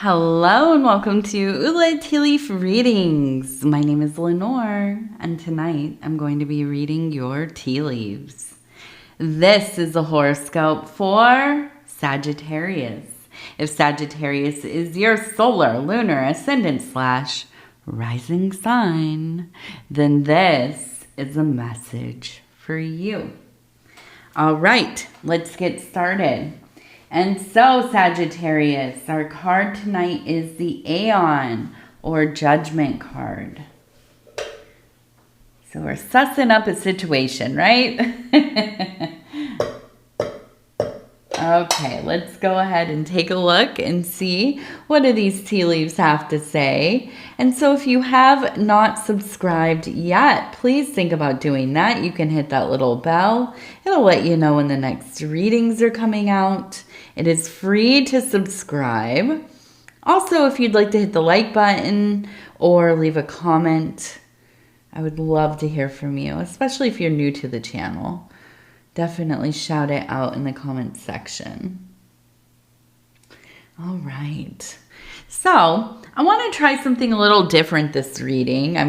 Hello and welcome to Ula Tea Leaf Readings. My name is Lenor and tonight I'm going to be reading your tea leaves. This is a horoscope for Sagittarius. If Sagittarius is your solar, lunar, ascendant / rising sign, then this is a message for you. All right, let's get started. And so, Sagittarius, our card tonight is the Aeon, or Judgment card. So we're sussing up a situation, right? Okay, let's go ahead and take a look and see what do these tea leaves have to say. And so if you have not subscribed yet, please think about doing that. You can hit that little bell. It'll let you know when the next readings are coming out. It is free to subscribe. Also, if you'd like to hit the like button or leave a comment, I would love to hear from you, especially if you're new to the channel. Definitely shout it out in the comments section. All right. So I want to try something a little different this reading. It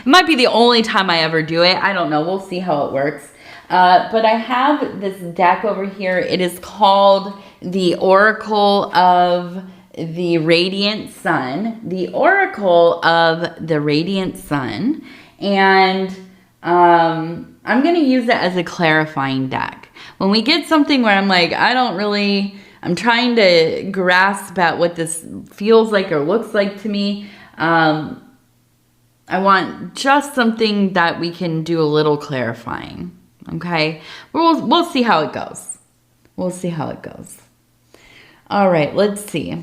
might be the only time I ever do it. I don't know. We'll see how it works. But I have this deck over here. It is called the Oracle of the Radiant Sun. The Oracle of the Radiant Sun. And I'm going to use it as a clarifying deck. When we get something where I'm like, I'm trying to grasp at what this feels like or looks like to me. I want just something that we can do a little clarifying. Okay? We'll see how it goes. We'll see how it goes. All right, let's see.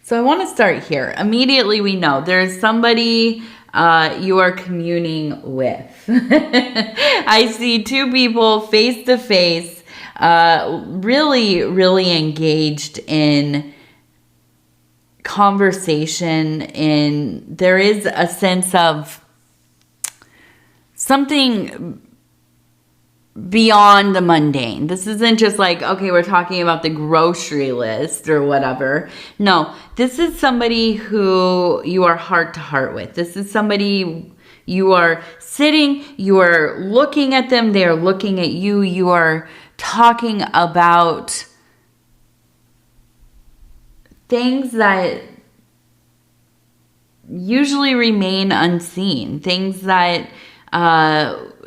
So I want to start here. Immediately we know there's somebody you are communing with. I see two people face to face, really, really engaged in conversation. And there is a sense of something beyond the mundane. This isn't just like, okay, we're talking about the grocery list or whatever. No, this is somebody who you are heart to heart with. This is somebody you are sitting, you are looking at them, they are looking at you, you are talking about things that usually remain unseen, things that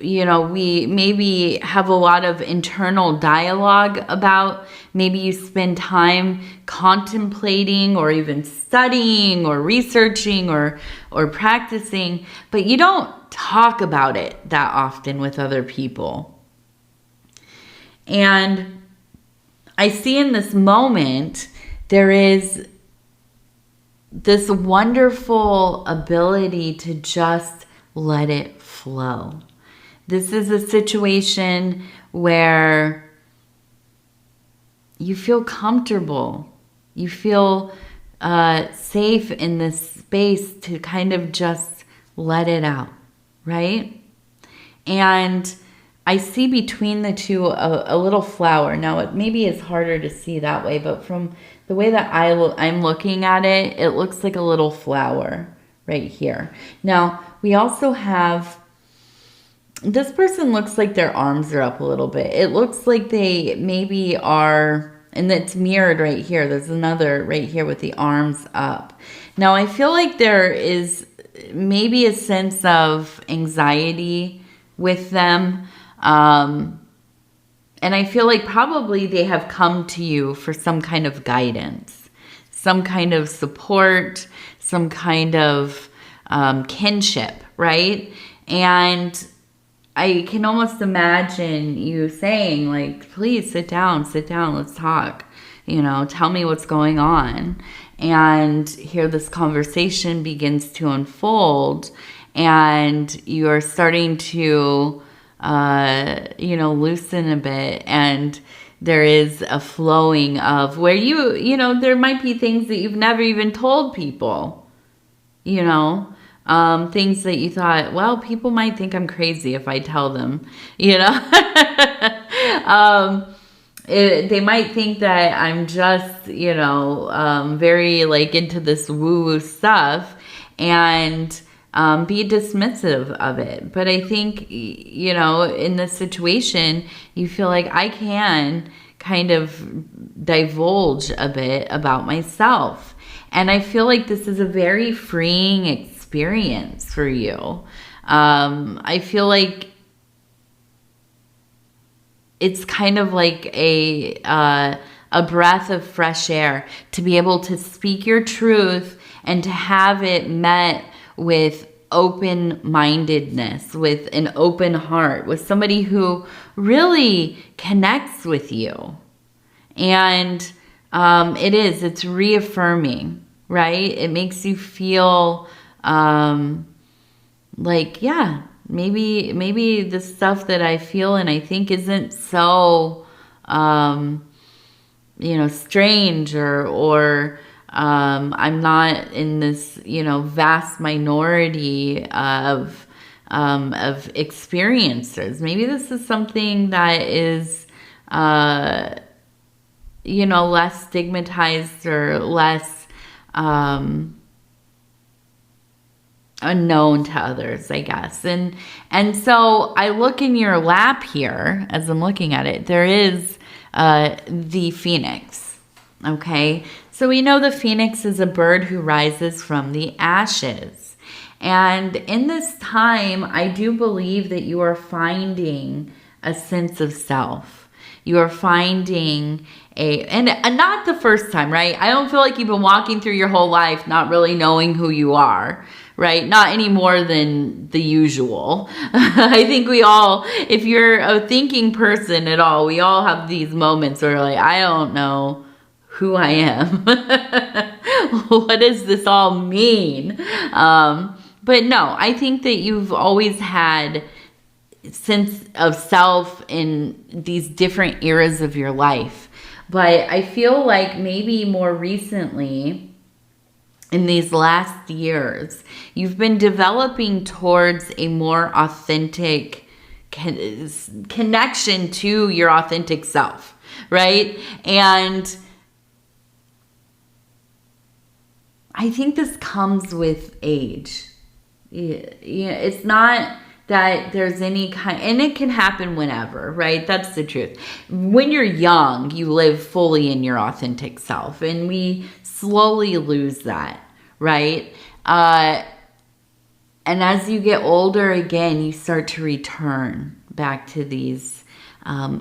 we maybe have a lot of internal dialogue about. Maybe you spend time contemplating or even studying or researching or practicing, but you don't talk about it that often with other people. And I see in this moment, there is this wonderful ability to just let it flow. This is a situation where you feel comfortable. You feel safe in this space to kind of just let it out, right? And I see between the two a little flower. Now, it maybe is harder to see that way, but from the way that I'm looking at it, it looks like a little flower right here. Now, we also have, this person looks like their arms are up a little bit. It looks like they maybe are, and it's mirrored right here. There's another right here with the arms up. Now, I feel like there is maybe a sense of anxiety with them. And I feel like probably they have come to you for some kind of guidance, some kind of support, some kind of kinship, right? And I can almost imagine you saying, like, please sit down, let's talk. Tell me what's going on. And here this conversation begins to unfold, and you're starting to, loosen a bit. And there is a flowing of where there might be things that you've never even told people, things that you thought, well, people might think I'm crazy if I tell them, they might think that I'm just, very like into this woo-woo stuff and be dismissive of it. But I think, in this situation, you feel like I can kind of divulge a bit about myself. And I feel like this is a very freeing experience for you. I feel like it's kind of like a breath of fresh air to be able to speak your truth and to have it met with open-mindedness, with an open heart, with somebody who really connects with you. And it's reaffirming, right? It makes you feel like, yeah, maybe the stuff that I feel and I think isn't so, strange or I'm not in this, vast minority of experiencers. Maybe this is something that is, less stigmatized or less unknown to others, I guess. And so I look in your lap here as I'm looking at it. There is the phoenix. Okay, so we know the phoenix is a bird who rises from the ashes. And in this time, I do believe that you are finding a sense of self. You are finding and not the first time, right? I don't feel like you've been walking through your whole life not really knowing who you are, right? Not any more than the usual. I think we all, if you're a thinking person at all, we all have these moments where like, I don't know who I am. What does this all mean? But no, I think that you've always had sense of self in these different eras of your life. But I feel like maybe more recently, in these last years, you've been developing towards a more authentic connection to your authentic self, right? And I think this comes with age. It's not that there's any kind, and it can happen whenever, right? That's the truth. When you're young, you live fully in your authentic self, and we slowly lose that, right? And as you get older again, you start to return back to these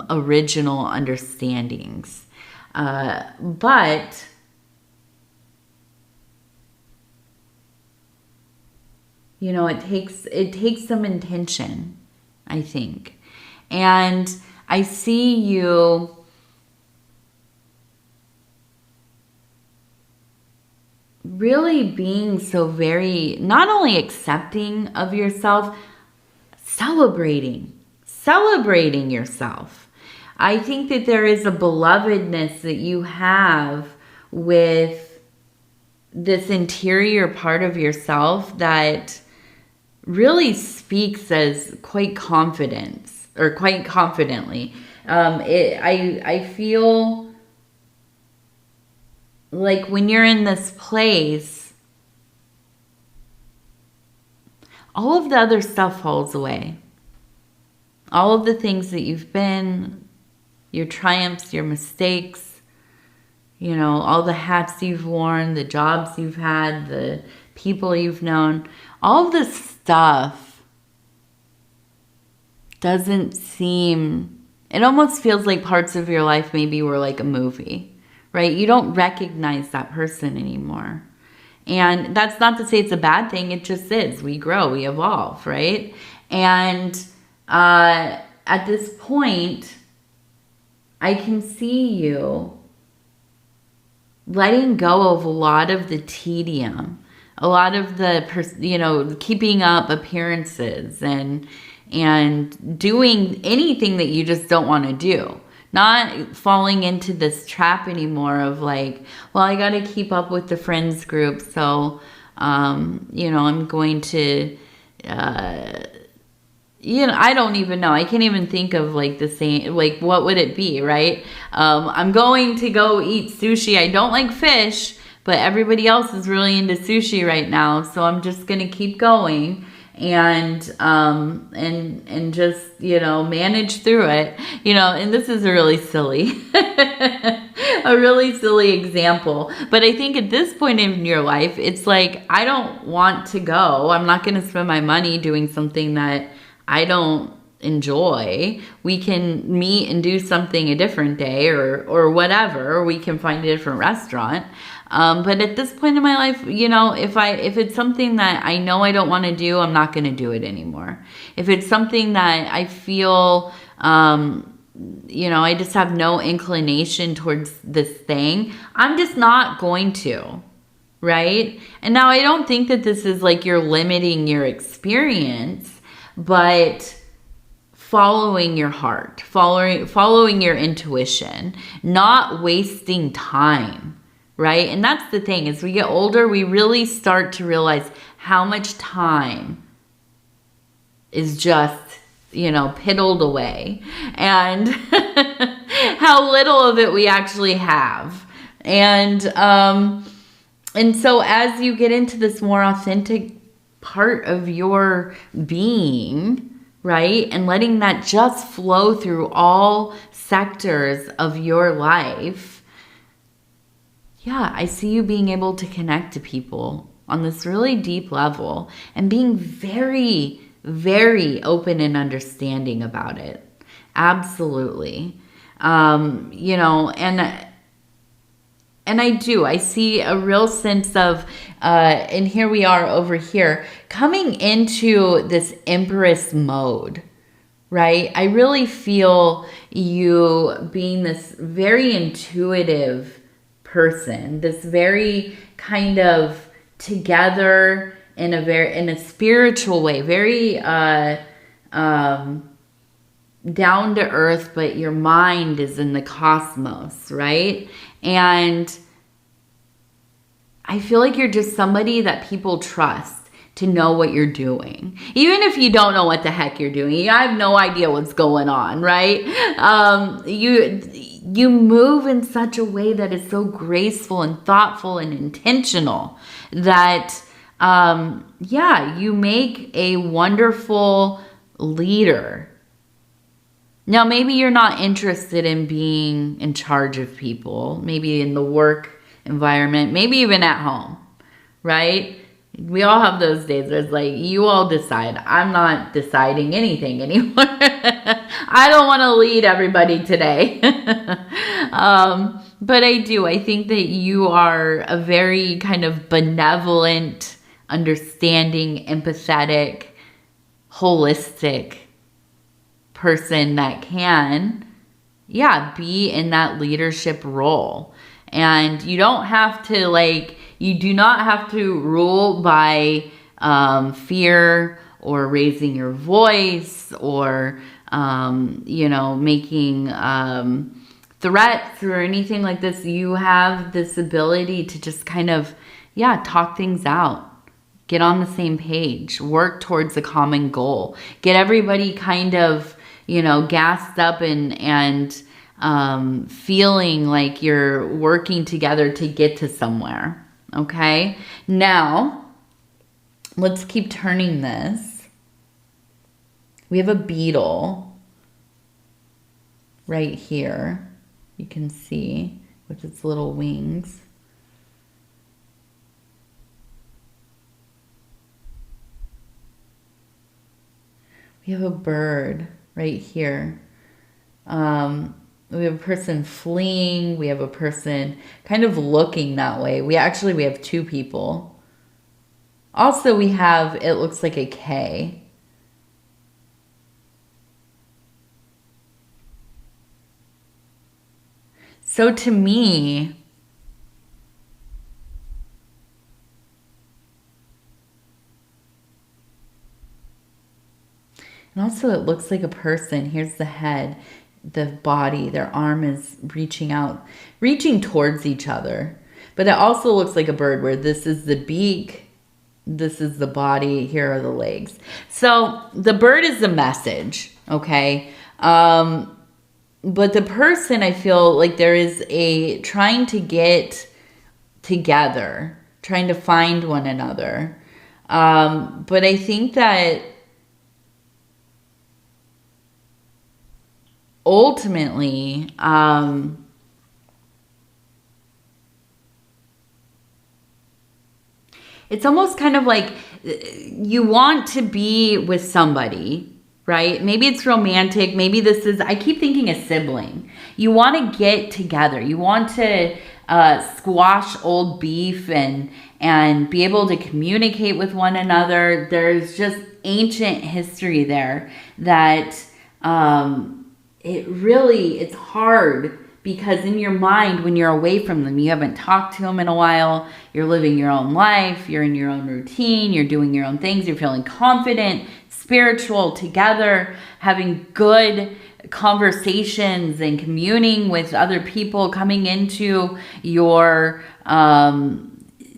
original understandings. But it takes some intention, I think. And I see you really being so very, not only accepting of yourself, celebrating yourself. I think that there is a belovedness that you have with this interior part of yourself that really speaks as quite confidently. I feel like when you're in this place, all of the other stuff falls away. All of the things that you've been, your triumphs, your mistakes, all the hats you've worn, the jobs you've had, the people you've known, all of this stuff doesn't seem, it almost feels like parts of your life maybe were like a movie, right? You don't recognize that person anymore. And that's not to say it's a bad thing. It just is. We grow, we evolve, right? And at this point, I can see you letting go of a lot of the tedium, a lot of the, keeping up appearances and doing anything that you just don't want to do. Not falling into this trap anymore of like, well, I got to keep up with the friends group. So, I'm going to, I don't even know. I can't even think of like the same, like what would it be, right? I'm going to go eat sushi. I don't like fish, but everybody else is really into sushi right now. So I'm just going to keep going and just, manage through it, and this is a really silly, a really silly example. But I think at this point in your life, it's like, I don't want to go. I'm not going to spend my money doing something that I don't enjoy. We can meet and do something a different day or whatever. Or we can find a different restaurant. But at this point in my life, if it's something that I know I don't want to do, I'm not going to do it anymore. If it's something that I feel, I just have no inclination towards this thing, I'm just not going to, right? And now I don't think that this is like you're limiting your experience, but following your heart, following your intuition, not wasting time, right? And that's the thing. As we get older, we really start to realize how much time is just, piddled away, and how little of it we actually have. And so as you get into this more authentic part of your being, right, and letting that just flow through all sectors of your life, I see you being able to connect to people on this really deep level and being very, very open and understanding about it. Absolutely. And I see a real sense of, and here we are over here, coming into this Empress mode, right? I really feel you being this very intuitive person, this very kind of together in a spiritual way, very down to earth, but your mind is in the cosmos, right? And I feel like you're just somebody that people trust to know what you're doing. Even if you don't know what the heck you're doing, I have no idea what's going on, right? You move in such a way that is so graceful and thoughtful and intentional that, you make a wonderful leader. Now, maybe you're not interested in being in charge of people, maybe in the work environment, maybe even at home, right? We all have those days where it's like, you all decide. I'm not deciding anything anymore. I don't want to lead everybody today. But I do. I think that you are a very kind of benevolent, understanding, empathetic, holistic person that can, be in that leadership role. And you don't have to you do not have to rule by fear or raising your voice or, making threats or anything like this. You have this ability to just kind of, talk things out. Get on the same page, work towards a common goal, get everybody kind of, gassed up and feeling like you're working together to get to somewhere. Okay. Now let's keep turning this. We have a beetle right here. You can see with its little wings. We have a bird right here. We have a person fleeing. We have a person kind of looking that way. We have two people. Also, we have, it looks like a K. So to me, and also it looks like a person. Here's the head, the body, their arm is reaching towards each other. But it also looks like a bird where this is the beak This is the body. Here are the legs. So the bird is the message, okay? But the person, I feel like there is a trying to get together, trying to find one another. But I think that ultimately, it's almost kind of like you want to be with somebody, right? Maybe it's romantic. Maybe this is, I keep thinking a sibling. You want to get together. You want to squash old beef and be able to communicate with one another. There's just ancient history there that it's hard, because in your mind, when you're away from them, you haven't talked to them in a while, you're living your own life, you're in your own routine, you're doing your own things, you're feeling confident, spiritual, together, having good conversations and communing with other people, coming into your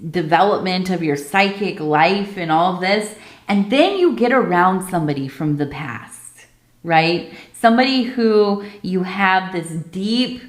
development of your psychic life and all of this. And then you get around somebody from the past, right? Somebody who you have this deep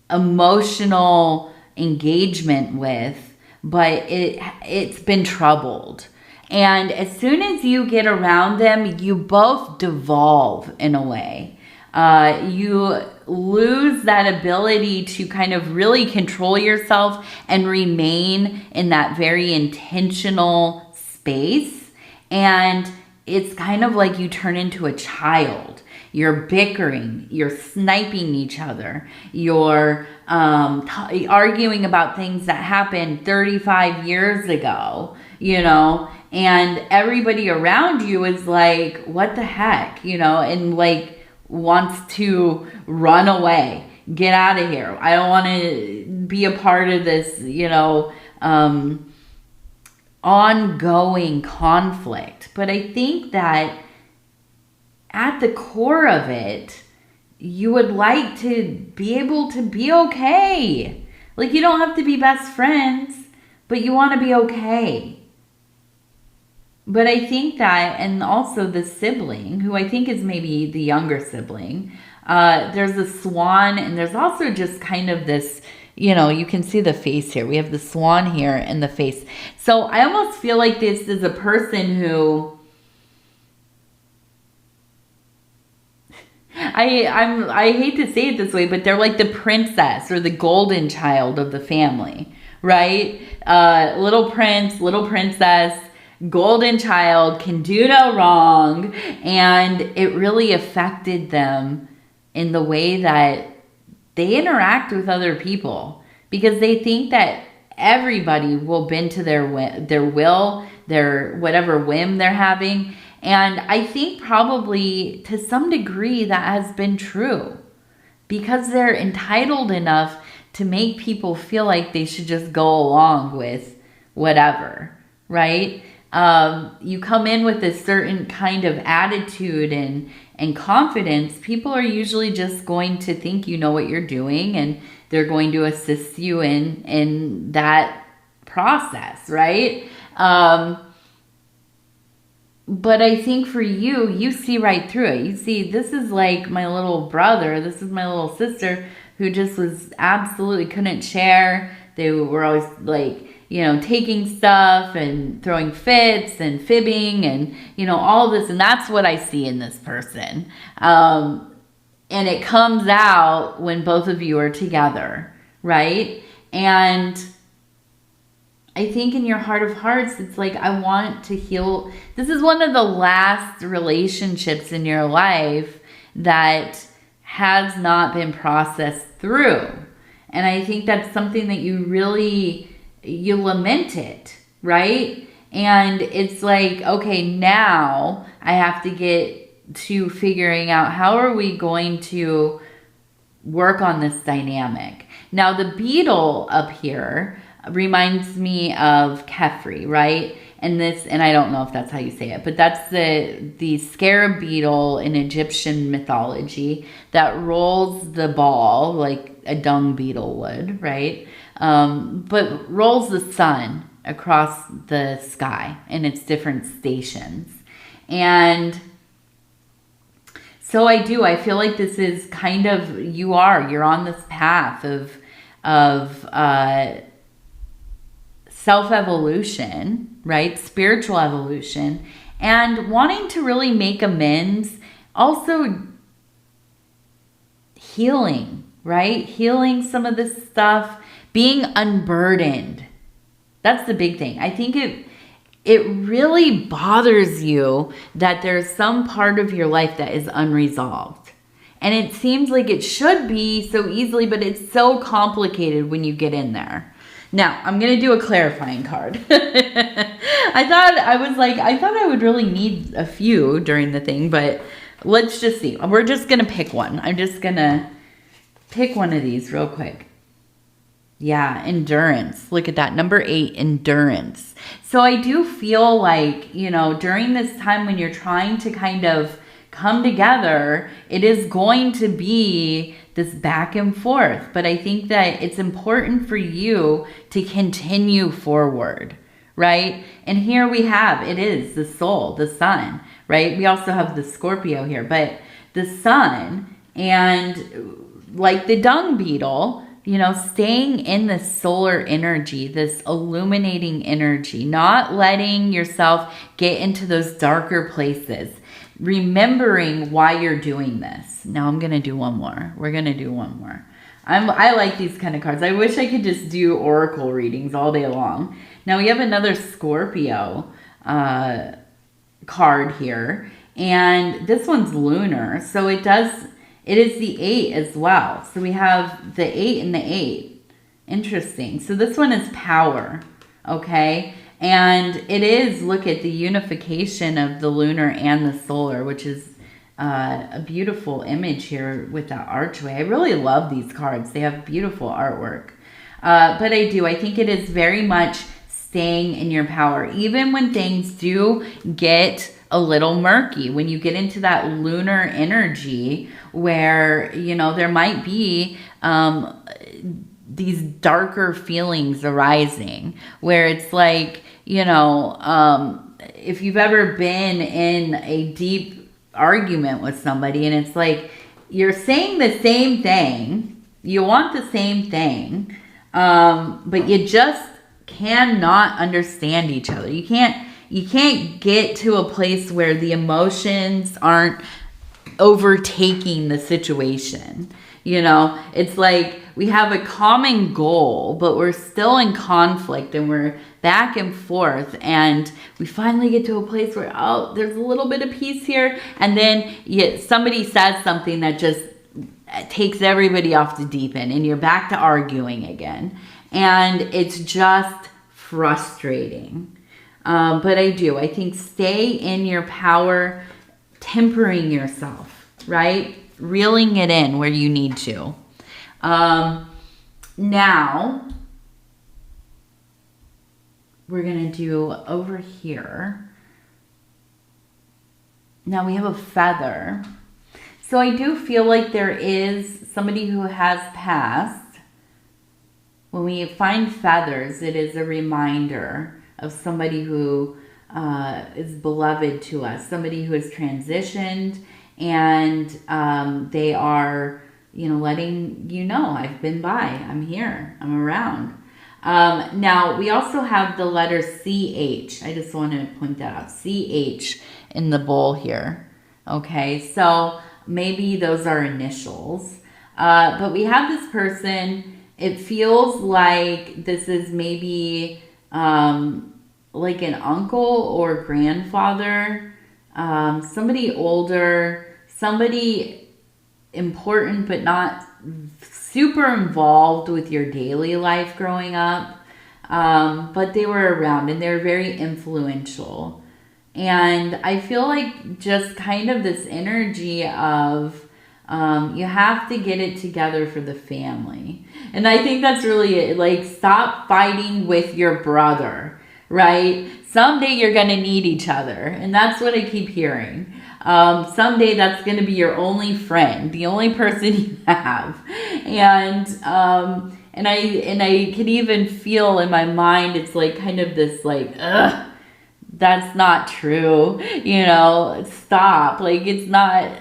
emotional engagement with, but it's been troubled. And as soon as you get around them, you both devolve in a way. You lose that ability to kind of really control yourself and remain in that very intentional space. And it's kind of like you turn into a child. You're bickering, you're sniping each other, you're arguing about things that happened 35 years ago, and everybody around you is like, what the heck, and like wants to run away, get out of here. I don't want to be a part of this, ongoing conflict. But I think that at the core of it, you would like to be able to be okay. Like, you don't have to be best friends, but you want to be okay. But I think that, and also the sibling, who I think is maybe the younger sibling, there's a swan, and there's also just kind of this, you can see the face here. We have the swan here and the face. So I almost feel like this is a person who, I hate to say it this way, but they're like the princess or the golden child of the family, right? Little prince, little princess, golden child, can do no wrong. And it really affected them in the way that they interact with other people, because they think that everybody will bend to their will, their whatever whim they're having. And I think probably to some degree that has been true, because they're entitled enough to make people feel like they should just go along with whatever, right? You come in with a certain kind of attitude and confidence, people are usually just going to think you know what you're doing, and they're going to assist you in that process, right? But I think for you, you see right through it. You see, this is like my little brother, this is my little sister who just was absolutely couldn't share. They were always like, taking stuff and throwing fits and fibbing and, all this. And that's what I see in this person. And it comes out when both of you are together, right? And I think in your heart of hearts, it's like, I want to heal. This is one of the last relationships in your life that has not been processed through. And I think that's something that you lament it, right? And it's like, okay, now I have to get to figuring out, how are we going to work on this dynamic? Now, the beetle up here reminds me of Kefri, right? And I don't know if that's how you say it, but that's the scarab beetle in Egyptian mythology that rolls the ball like a dung beetle would, right? But rolls the sun across the sky in its different stations. And so I feel like this is kind of, you're on this path of self-evolution, right? Spiritual evolution, and wanting to really make amends. Also healing, right? Healing some of this stuff, being unburdened. That's the big thing. I think it really bothers you that there's some part of your life that is unresolved. And it seems like it should be so easily, but it's so complicated when you get in there. Now, I'm going to do a clarifying card. I thought I would really need a few during the thing, but let's just see. We're just going to pick one. I'm just going to pick one of these real quick. Yeah, endurance. Look at that. Number 8, endurance. So I do feel like, during this time when you're trying to kind of come together, it is going to be this back and forth. But I think that it's important for you to continue forward, right? And here we have, it is the soul, the sun, right? We also have the Scorpio here, but the sun, and like the dung beetle, staying in the solar energy, this illuminating energy, not letting yourself get into those darker places, remembering why you're doing this. Now I'm going to do one more. We're going to do one more. I like these kind of cards. I wish I could just do oracle readings all day long. Now we have another Scorpio card here, and this one's lunar. So it is the 8 as well. So we have the 8 and the 8. Interesting. So this one is power. Okay. And it is, look at the unification of the lunar and the solar, which is a beautiful image here with that archway. I really love these cards. They have beautiful artwork. But I think it is very much staying in your power. Even when things do get a little murky, when you get into that lunar energy where, there might be these darker feelings arising, where it's like, if you've ever been in a deep argument with somebody and it's like you're saying the same thing, you want the same thing, but you just cannot understand each other. You can't get to a place where the emotions aren't overtaking the situation. It's like we have a common goal, but we're still in conflict and we're back and forth, and we finally get to a place where, there's a little bit of peace here, and then somebody says something that just takes everybody off the deep end, and you're back to arguing again, and it's just frustrating. But I think stay in your power, tempering yourself, right? Reeling it in where you need to. Now, we're going to do over here. Now we have a feather. So I do feel like there is somebody who has passed. When we find feathers, it is a reminder of somebody who is beloved to us, somebody who has transitioned, and they are, letting you know, I've been by, I'm here, I'm around. Now, we also have the letter CH. I just want to point that out. CH in the bowl here. Okay, so maybe those are initials. But we have this person. It feels like this is maybe like an uncle or grandfather. Somebody older. Somebody important but not super involved with your daily life growing up, but they were around and they're very influential. And I feel like just kind of this energy of you have to get it together for the family. And I think that's really it. Like, stop fighting with your brother, right? Someday you're going to need each other. And that's what I keep hearing. Someday that's going to be your only friend, the only person you have. And And I can even feel in my mind, it's like kind of this like, ugh, that's not true. You know, stop. Like, it's not,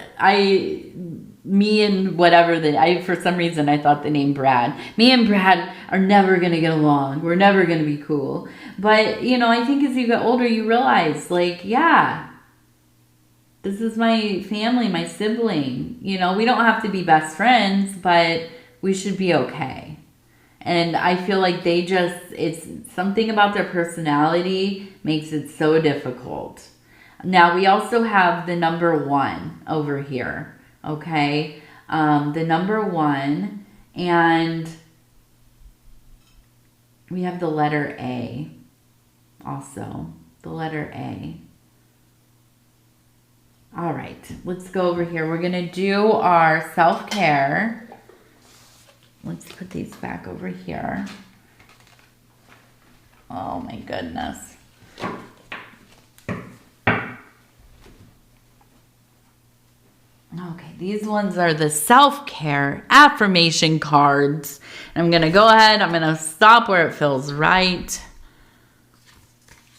me and whatever for some reason I thought the name Brad. Me and Brad are never going to get along. We're never going to be cool. But, you know, I think as you get older, you realize, like, yeah, this is my family, my sibling. You know, we don't have to be best friends, but we should be okay. And I feel like it's something about their personality makes it so difficult. Now, we also have the number 1 over here. Okay, the number 1, and we have the letter A also, the letter A. All right, let's go over here. We're going to do our self-care. Let's put these back over here. Oh my goodness. Okay, these ones are the self-care affirmation cards. I'm going to go ahead. I'm going to stop where it feels right.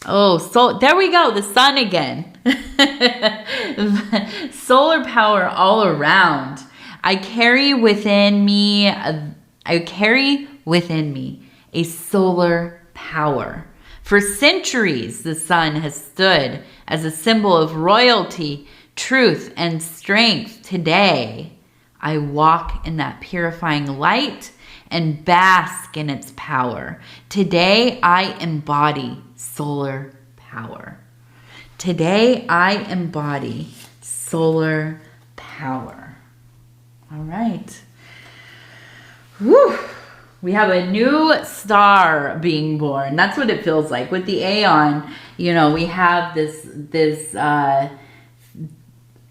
Oh, so there we go. The sun again. Solar power all around. I carry within me a solar power. For centuries, the sun has stood as a symbol of royalty, truth, and strength. Today, I walk in that purifying light and bask in its power. Today, I embody solar power. Today, I embody solar power. All right. Whew. We have a new star being born. That's what it feels like. With the Aeon, you know, we have this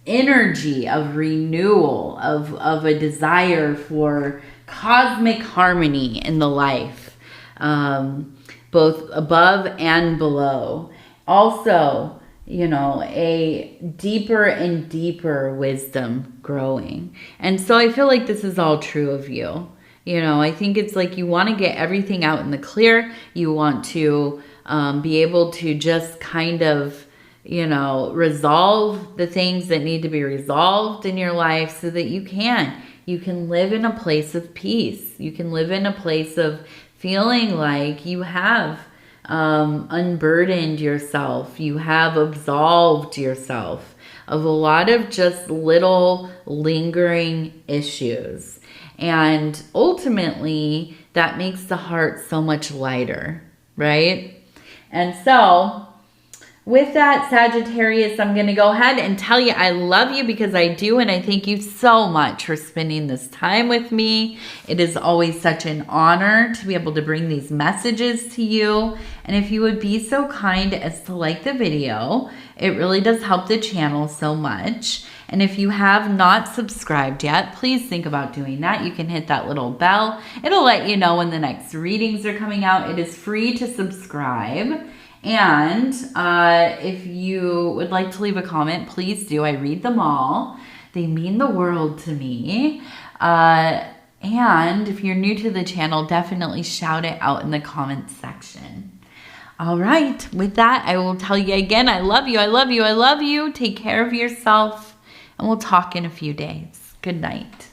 energy of renewal, of a desire for cosmic harmony in the life, both above and below. Also, you know, a deeper and deeper wisdom growing. And so I feel like this is all true of you. You know, I think it's like you want to get everything out in the clear. You want to be able to just kind of, you know, resolve the things that need to be resolved in your life so that you can live in a place of peace. You can live in a place of feeling like you have unburdened yourself. You have absolved yourself of a lot of just little lingering issues. And ultimately, that makes the heart so much lighter, right? And so, with that, Sagittarius, I'm going to go ahead and tell you I love you because I do, and I thank you so much for spending this time with me. It is always such an honor to be able to bring these messages to you. And if you would be so kind as to like the video, it really does help the channel so much. And if you have not subscribed yet, please think about doing that. You can hit that little bell. It'll let you know when the next readings are coming out. It is free to subscribe. And if you would like to leave a comment, please do. I read them all. They mean the world to me. And if you're new to the channel, definitely shout it out in the comments section. All right. With that, I will tell you again, I love you. I love you. I love you. Take care of yourself. And we'll talk in a few days. Good night.